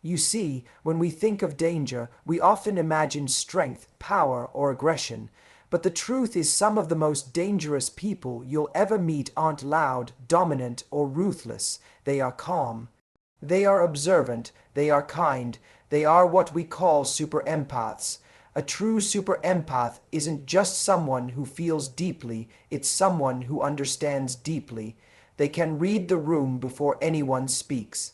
You see, when we think of danger, we often imagine strength, power, or aggression. But the truth is some of the most dangerous people you'll ever meet aren't loud, dominant, or ruthless. They are calm. They are observant. They are kind. They are what we call super-empaths. A true super-empath isn't just someone who feels deeply, it's someone who understands deeply. They can read the room before anyone speaks.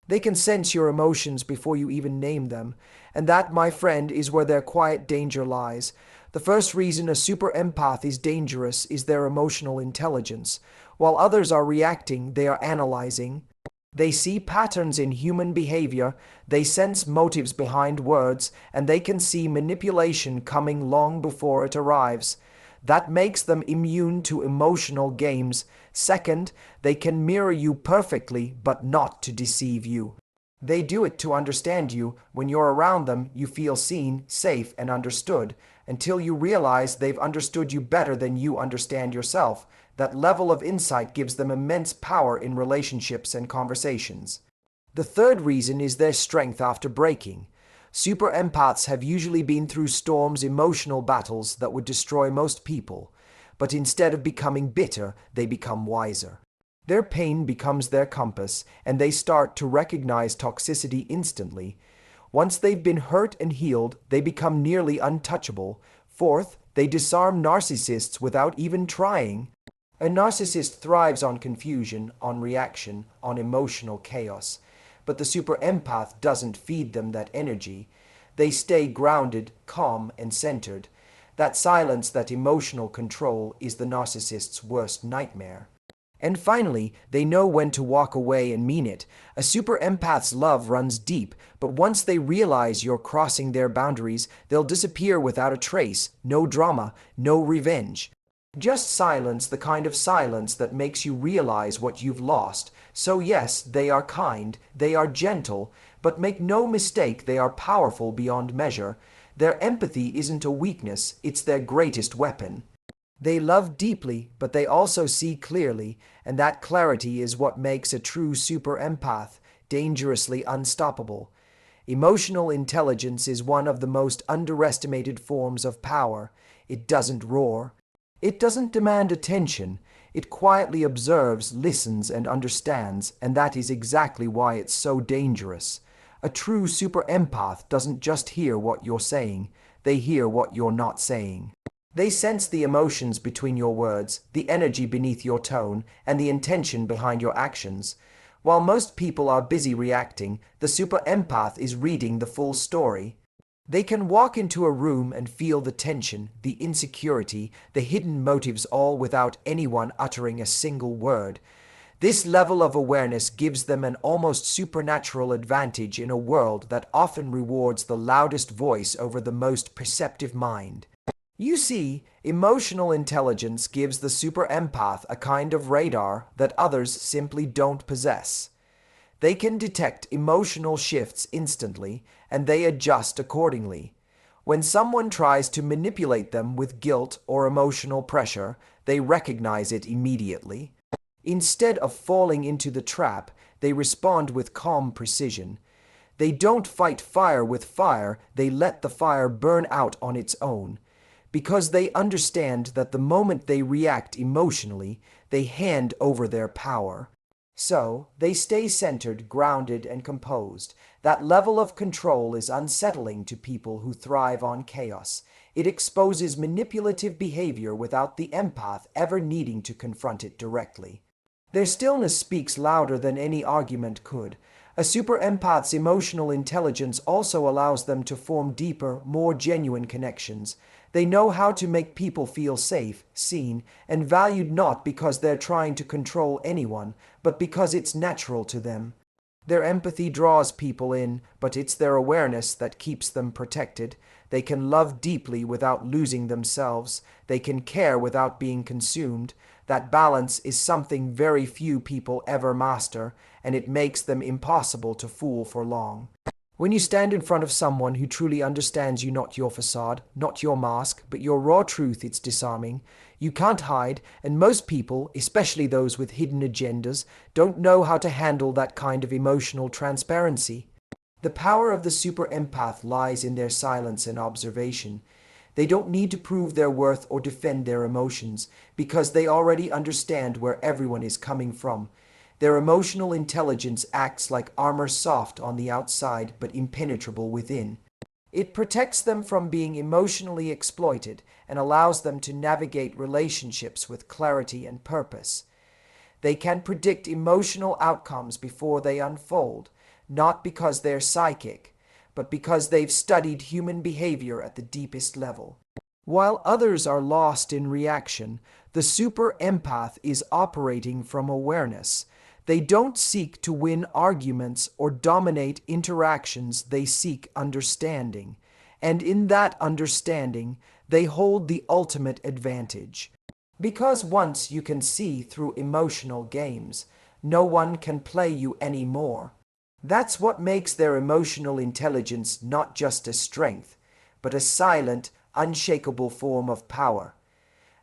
They can sense your emotions before you even name them. And that, my friend, is where their quiet danger lies. The first reason a super-empath is dangerous is their emotional intelligence. While others are reacting, they are analyzing. They see patterns in human behavior, they sense motives behind words, and they can see manipulation coming long before it arrives. That makes them immune to emotional games. Second, they can mirror you perfectly, but not to deceive you. They do it to understand you. When you're around them, you feel seen, safe, and understood, until you realize they've understood you better than you understand yourself. That level of insight gives them immense power in relationships and conversations. The third reason is their strength after breaking. Super empaths have usually been through storms, emotional battles that would destroy most people, but instead of becoming bitter, they become wiser. Their pain becomes their compass, and they start to recognize toxicity instantly. Once they've been hurt and healed, they become nearly untouchable. Fourth, they disarm narcissists without even trying. A narcissist thrives on confusion, on reaction, on emotional chaos. But the super empath doesn't feed them that energy. They stay grounded, calm, and centered. That silence, that emotional control, is the narcissist's worst nightmare. And finally, they know when to walk away and mean it. A super empath's love runs deep, but once they realize you're crossing their boundaries, they'll disappear without a trace. No drama, no revenge. Just silence, the kind of silence that makes you realize what you've lost. So yes, they are kind, they are gentle, but make no mistake, they are powerful beyond measure. Their empathy isn't a weakness, it's their greatest weapon. They love deeply, but they also see clearly, and that clarity is what makes a true super empath dangerously unstoppable. Emotional intelligence is one of the most underestimated forms of power. It doesn't roar. It doesn't demand attention. It quietly observes, listens, and understands, and that is exactly why it's so dangerous. A true super empath doesn't just hear what you're saying, they hear what you're not saying. They sense the emotions between your words, the energy beneath your tone, and the intention behind your actions. While most people are busy reacting, the super empath is reading the full story. They can walk into a room and feel the tension, the insecurity, the hidden motives, all without anyone uttering a single word. This level of awareness gives them an almost supernatural advantage in a world that often rewards the loudest voice over the most perceptive mind. You see, emotional intelligence gives the super empath a kind of radar that others simply don't possess. They can detect emotional shifts instantly, and they adjust accordingly. When someone tries to manipulate them with guilt or emotional pressure, they recognize it immediately. Instead of falling into the trap, they respond with calm precision. They don't fight fire with fire, they let the fire burn out on its own. Because they understand that the moment they react emotionally, they hand over their power. So, they stay centered, grounded, and composed. That level of control is unsettling to people who thrive on chaos. It exposes manipulative behavior without the empath ever needing to confront it directly. Their stillness speaks louder than any argument could. A super empath's emotional intelligence also allows them to form deeper, more genuine connections. They know how to make people feel safe, seen, and valued, not because they're trying to control anyone, but because it's natural to them. Their empathy draws people in, but it's their awareness that keeps them protected. They can love deeply without losing themselves. They can care without being consumed. That balance is something very few people ever master, and it makes them impossible to fool for long. When you stand in front of someone who truly understands you, not your facade, not your mask, but your raw truth, it's disarming. You can't hide, and most people, especially those with hidden agendas, don't know how to handle that kind of emotional transparency. The power of the super empath lies in their silence and observation. They don't need to prove their worth or defend their emotions because they already understand where everyone is coming from. Their emotional intelligence acts like armor, soft on the outside but impenetrable within. It protects them from being emotionally exploited and allows them to navigate relationships with clarity and purpose. They can predict emotional outcomes before they unfold, not because they're psychic, but because they've studied human behavior at the deepest level. While others are lost in reaction, the super empath is operating from awareness. They don't seek to win arguments or dominate interactions, they seek understanding. And in that understanding, they hold the ultimate advantage. Because once you can see through emotional games, no one can play you anymore. That's what makes their emotional intelligence not just a strength, but a silent, unshakable form of power.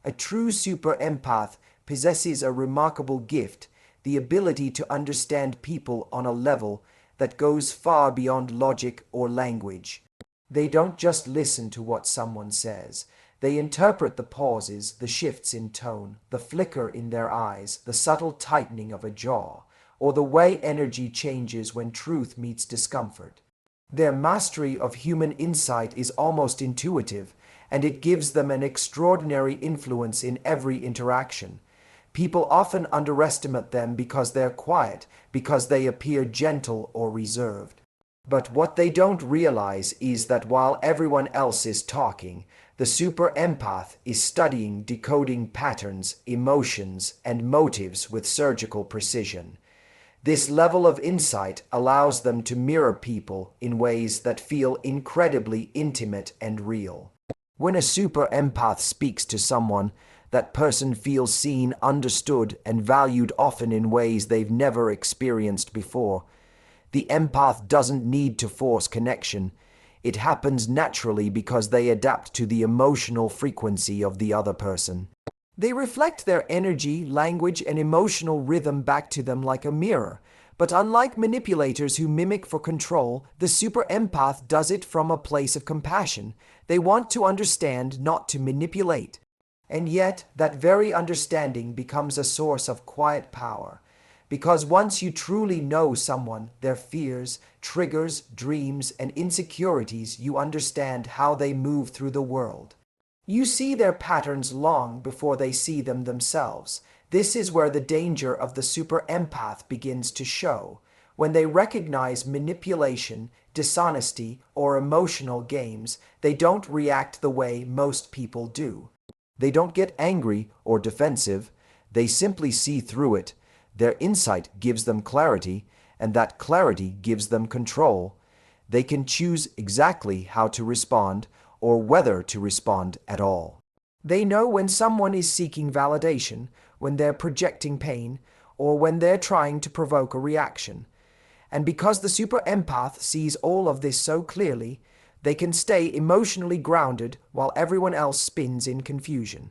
A true super empath possesses a remarkable gift, the ability to understand people on a level that goes far beyond logic or language. They don't just listen to what someone says. They interpret the pauses, the shifts in tone, the flicker in their eyes, the subtle tightening of a jaw, or the way energy changes when truth meets discomfort. Their mastery of human insight is almost intuitive, and it gives them an extraordinary influence in every interaction. People often underestimate them because they're quiet, because they appear gentle or reserved. But what they don't realize is that while everyone else is talking, the super empath is studying, decoding patterns, emotions, and motives with surgical precision. This level of insight allows them to mirror people in ways that feel incredibly intimate and real. When a super empath speaks to someone, that person feels seen, understood, and valued, often in ways they've never experienced before. The empath doesn't need to force connection. It happens naturally because they adapt to the emotional frequency of the other person. They reflect their energy, language, and emotional rhythm back to them like a mirror. But unlike manipulators who mimic for control, the super empath does it from a place of compassion. They want to understand, not to manipulate. And yet, that very understanding becomes a source of quiet power. Because once you truly know someone, their fears, triggers, dreams, and insecurities, you understand how they move through the world. You see their patterns long before they see them themselves. This is where the danger of the super empath begins to show. When they recognize manipulation, dishonesty, or emotional games, they don't react the way most people do. They don't get angry or defensive. They simply see through it. Their insight gives them clarity, and that clarity gives them control. They can choose exactly how to respond or whether to respond at all. They know when someone is seeking validation, when they're projecting pain, or when they're trying to provoke a reaction. And because the super empath sees all of this so clearly, they can stay emotionally grounded while everyone else spins in confusion.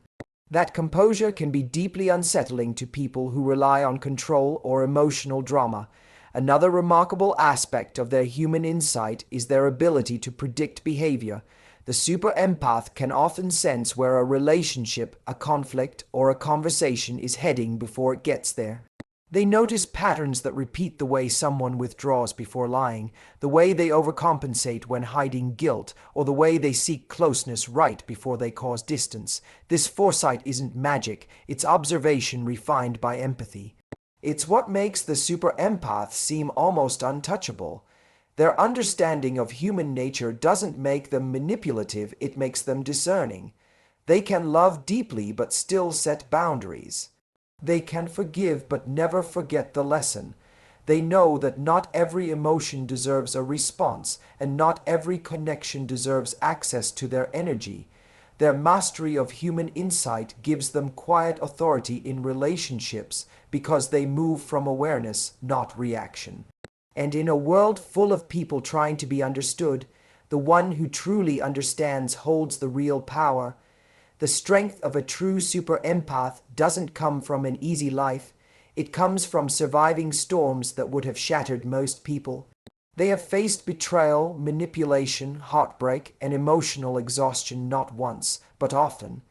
That composure can be deeply unsettling to people who rely on control or emotional drama. Another remarkable aspect of their human insight is their ability to predict behavior. The super empath can often sense where a relationship, a conflict, or a conversation is heading before it gets there. They notice patterns that repeat, the way someone withdraws before lying, the way they overcompensate when hiding guilt, or the way they seek closeness right before they cause distance. This foresight isn't magic, it's observation refined by empathy. It's what makes the super empath seem almost untouchable. Their understanding of human nature doesn't make them manipulative, it makes them discerning. They can love deeply but still set boundaries. They can forgive but never forget the lesson. They know that not every emotion deserves a response, and not every connection deserves access to their energy. Their mastery of human insight gives them quiet authority in relationships because they move from awareness, not reaction. And in a world full of people trying to be understood, the one who truly understands holds the real power. The strength of a true super empath doesn't come from an easy life. It comes from surviving storms that would have shattered most people. They have faced betrayal, manipulation, heartbreak, and emotional exhaustion not once, but often.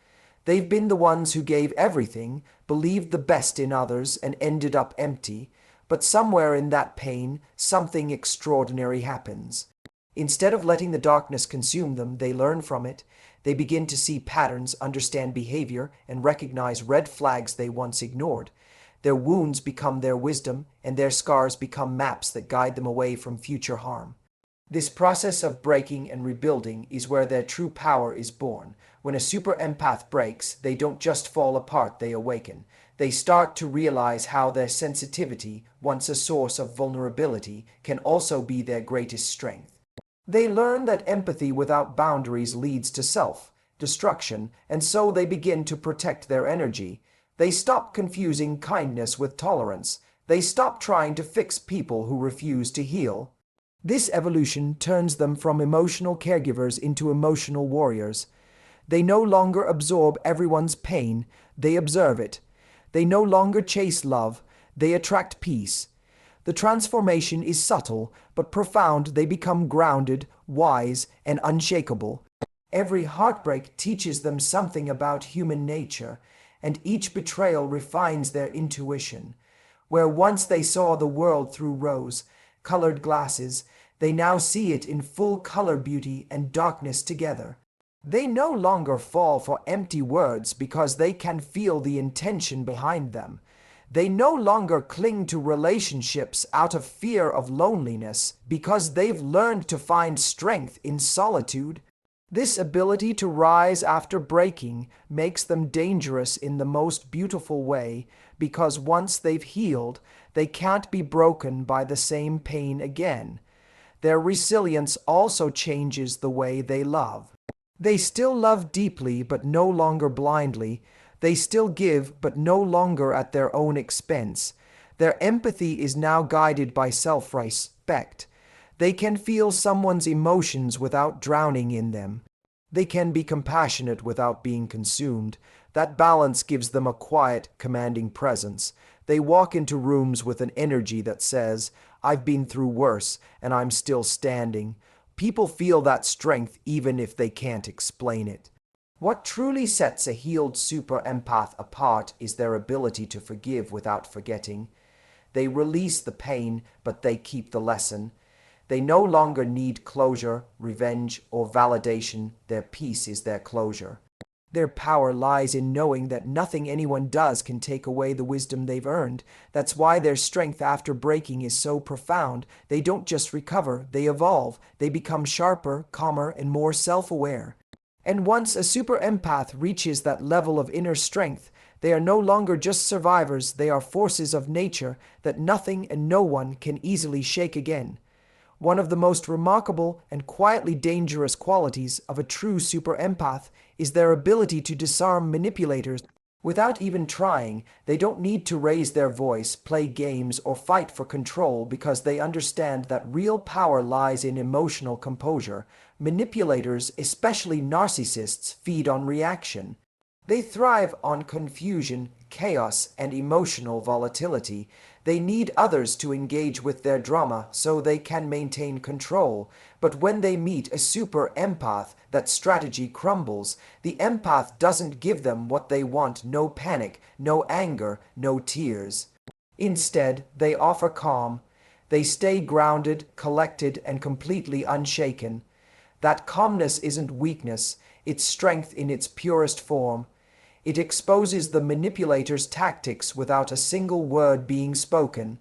They've been the ones who gave everything, believed the best in others, and ended up empty. But somewhere in that pain, something extraordinary happens. Instead of letting the darkness consume them, they learn from it. They begin to see patterns, understand behavior, and recognize red flags they once ignored. Their wounds become their wisdom, and their scars become maps that guide them away from future harm. This process of breaking and rebuilding is where their true power is born. When a super empath breaks, they don't just fall apart, they awaken. They start to realize how their sensitivity, once a source of vulnerability, can also be their greatest strength. They learn that empathy without boundaries leads to self-destruction, and so they begin to protect their energy. They stop confusing kindness with tolerance. They stop trying to fix people who refuse to heal. This evolution turns them from emotional caregivers into emotional warriors. They no longer absorb everyone's pain, they observe it. They no longer chase love, they attract peace. The transformation is subtle, but profound. They become grounded, wise, and unshakable. Every heartbreak teaches them something about human nature, and each betrayal refines their intuition. Where once they saw the world through rose-colored glasses, they now see it in full color, beauty and darkness together. They no longer fall for empty words because they can feel the intention behind them. They no longer cling to relationships out of fear of loneliness because they've learned to find strength in solitude. This ability to rise after breaking makes them dangerous in the most beautiful way, because once they've healed, they can't be broken by the same pain again. Their resilience also changes the way they love. They still love deeply, but no longer blindly. They still give, but no longer at their own expense. Their empathy is now guided by self-respect. They can feel someone's emotions without drowning in them. They can be compassionate without being consumed. That balance gives them a quiet, commanding presence. They walk into rooms with an energy that says, "I've been through worse, and I'm still standing." People feel that strength even if they can't explain it. What truly sets a healed super empath apart is their ability to forgive without forgetting. They release the pain, but they keep the lesson. They no longer need closure, revenge, or validation. Their peace is their closure. Their power lies in knowing that nothing anyone does can take away the wisdom they've earned. That's why their strength after breaking is so profound. They don't just recover, they evolve. They become sharper, calmer, and more self-aware. And once a super empath reaches that level of inner strength, they are no longer just survivors, they are forces of nature that nothing and no one can easily shake again. One of the most remarkable and quietly dangerous qualities of a true super empath is their ability to disarm manipulators. Without even trying, they don't need to raise their voice, play games, or fight for control because they understand that real power lies in emotional composure. Manipulators, especially narcissists, feed on reaction. They thrive on confusion, chaos, and emotional volatility. They need others to engage with their drama so they can maintain control. But when they meet a super empath, that strategy crumbles. The empath doesn't give them what they want: no panic, no anger, no tears. Instead, they offer calm. They stay grounded, collected, and completely unshaken. That calmness isn't weakness, it's strength in its purest form. It exposes the manipulator's tactics without a single word being spoken.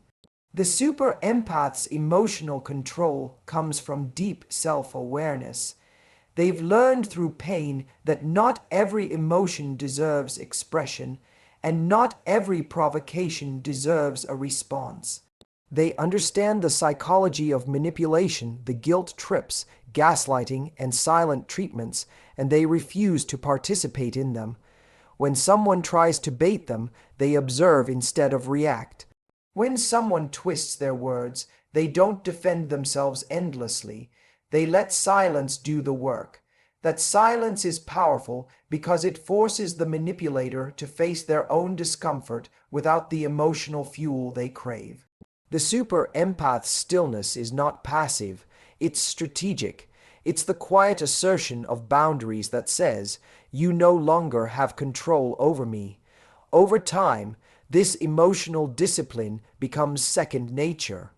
The super empath's emotional control comes from deep self-awareness. They've learned through pain that not every emotion deserves expression, and not every provocation deserves a response. They understand the psychology of manipulation, the guilt trips, gaslighting, and silent treatments, and they refuse to participate in them. When someone tries to bait them, they observe instead of react. When someone twists their words, they don't defend themselves endlessly. They let silence do the work. That silence is powerful because it forces the manipulator to face their own discomfort without the emotional fuel they crave. The super empath's stillness is not passive, it's strategic. It's the quiet assertion of boundaries that says, "You no longer have control over me." Over time, this emotional discipline becomes second nature.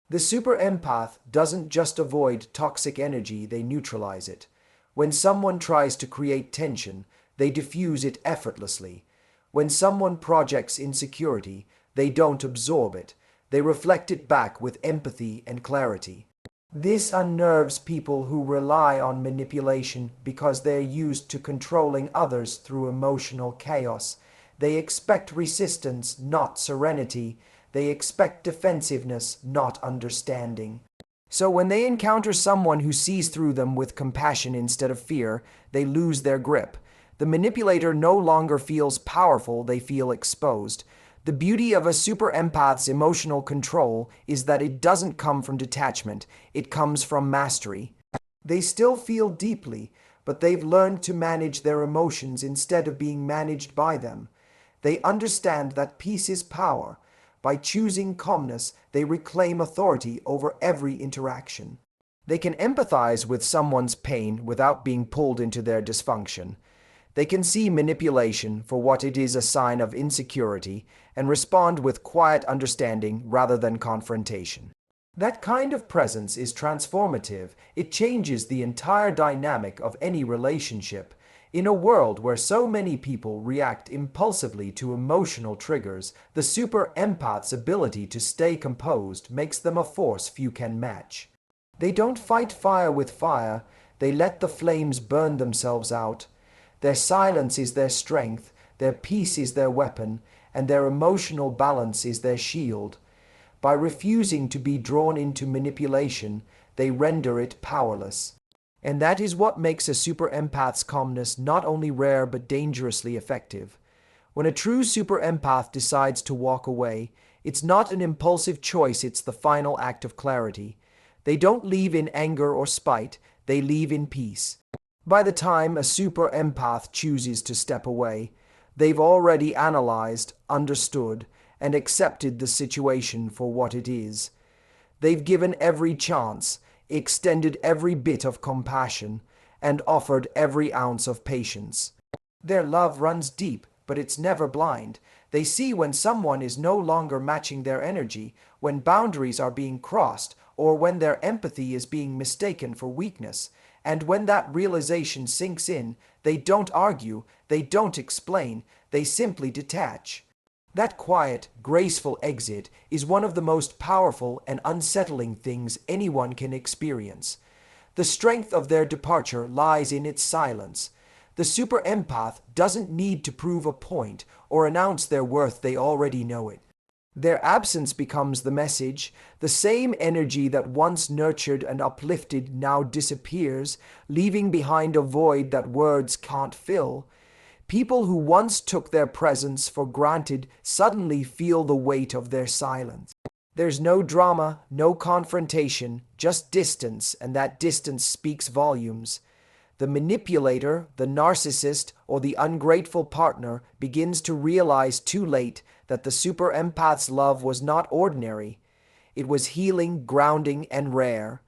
The super empath doesn't just avoid toxic energy, they neutralize it. When someone tries to create tension, they diffuse it effortlessly. When someone projects insecurity, they don't absorb it. They reflect it back with empathy and clarity. This unnerves people who rely on manipulation because they're used to controlling others through emotional chaos. They expect resistance, not serenity. They expect defensiveness, not understanding. So when they encounter someone who sees through them with compassion instead of fear, they lose their grip. The manipulator no longer feels powerful, they feel exposed. The beauty of a super empath's emotional control is that it doesn't come from detachment, it comes from mastery. They still feel deeply, but they've learned to manage their emotions instead of being managed by them. They understand that peace is power. By choosing calmness, they reclaim authority over every interaction. They can empathize with someone's pain without being pulled into their dysfunction. They can see manipulation for what it is, a sign of insecurity, and respond with quiet understanding rather than confrontation. That kind of presence is transformative. It changes the entire dynamic of any relationship. In a world where so many people react impulsively to emotional triggers, the super empath's ability to stay composed makes them a force few can match. They don't fight fire with fire, they let the flames burn themselves out. Their silence is their strength, their peace is their weapon, and their emotional balance is their shield. By refusing to be drawn into manipulation, they render it powerless. And that is what makes a super empath's calmness not only rare but dangerously effective. When a true super empath decides to walk away, it's not an impulsive choice, it's the final act of clarity. They don't leave in anger or spite, they leave in peace. By the time a super empath chooses to step away, they've already analyzed, understood, and accepted the situation for what it is. They've given every chance, extended every bit of compassion, and offered every ounce of patience. Their love runs deep, but it's never blind. They see when someone is no longer matching their energy, when boundaries are being crossed, or when their empathy is being mistaken for weakness. And when that realization sinks in, they don't argue, they don't explain, they simply detach. That quiet, graceful exit is one of the most powerful and unsettling things anyone can experience. The strength of their departure lies in its silence. The super empath doesn't need to prove a point or announce their worth, they already know it. Their absence becomes the message. The same energy that once nurtured and uplifted now disappears, leaving behind a void that words can't fill. People who once took their presence for granted suddenly feel the weight of their silence. There's no drama, no confrontation, just distance, and that distance speaks volumes. The manipulator, the narcissist, or the ungrateful partner begins to realize too late that the super empath's love was not ordinary. It was healing, grounding, and rare.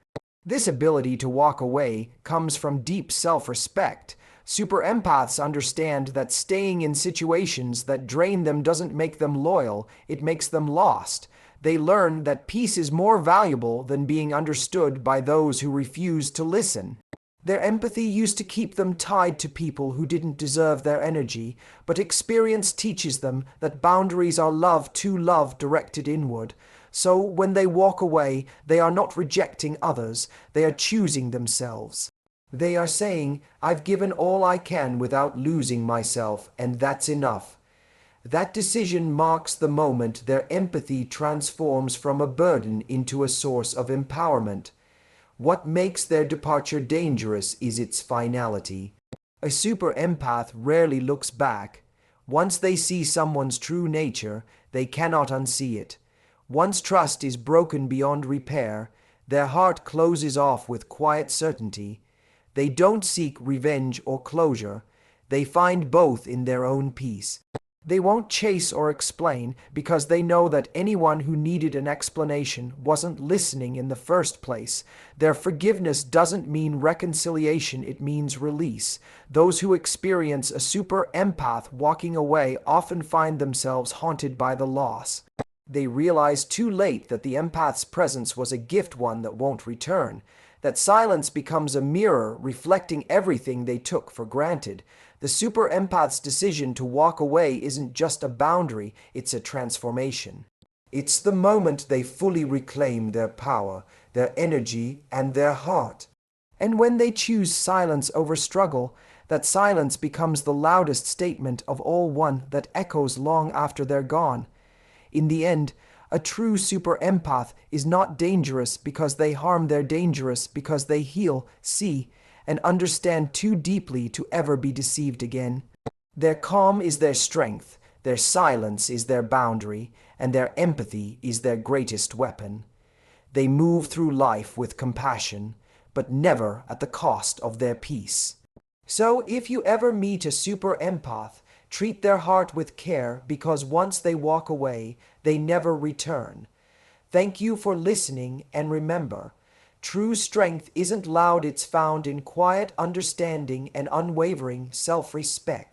This ability to walk away comes from deep self-respect. Super empaths understand that staying in situations that drain them doesn't make them loyal, it makes them lost. They learn that peace is more valuable than being understood by those who refuse to listen. Their empathy used to keep them tied to people who didn't deserve their energy, but experience teaches them that boundaries are love directed inward. So when they walk away, they are not rejecting others, they are choosing themselves. They are saying, "I've given all I can without losing myself, and that's enough." That decision marks the moment their empathy transforms from a burden into a source of empowerment. What makes their departure dangerous is its finality. A super empath rarely looks back. Once they see someone's true nature, they cannot unsee it. Once trust is broken beyond repair, their heart closes off with quiet certainty. They don't seek revenge or closure. They find both in their own peace. They won't chase or explain because they know that anyone who needed an explanation wasn't listening in the first place. Their forgiveness doesn't mean reconciliation, it means release. Those who experience a super empath walking away often find themselves haunted by the loss. They realize too late that the empath's presence was a gift, one that won't return. That silence becomes a mirror reflecting everything they took for granted. The super empath's decision to walk away isn't just a boundary, it's a transformation. It's the moment they fully reclaim their power, their energy, and their heart. And when they choose silence over struggle, that silence becomes the loudest statement of all, one that echoes long after they're gone. In the end, a true super empath is not dangerous because they harm, they're dangerous because they heal, see, and understand too deeply to ever be deceived again. Their calm is their strength, their silence is their boundary, and their empathy is their greatest weapon. They move through life with compassion, but never at the cost of their peace. So if you ever meet a super empath, treat their heart with care because once they walk away, they never return. Thank you for listening, and remember, true strength isn't loud, it's found in quiet understanding and unwavering self-respect.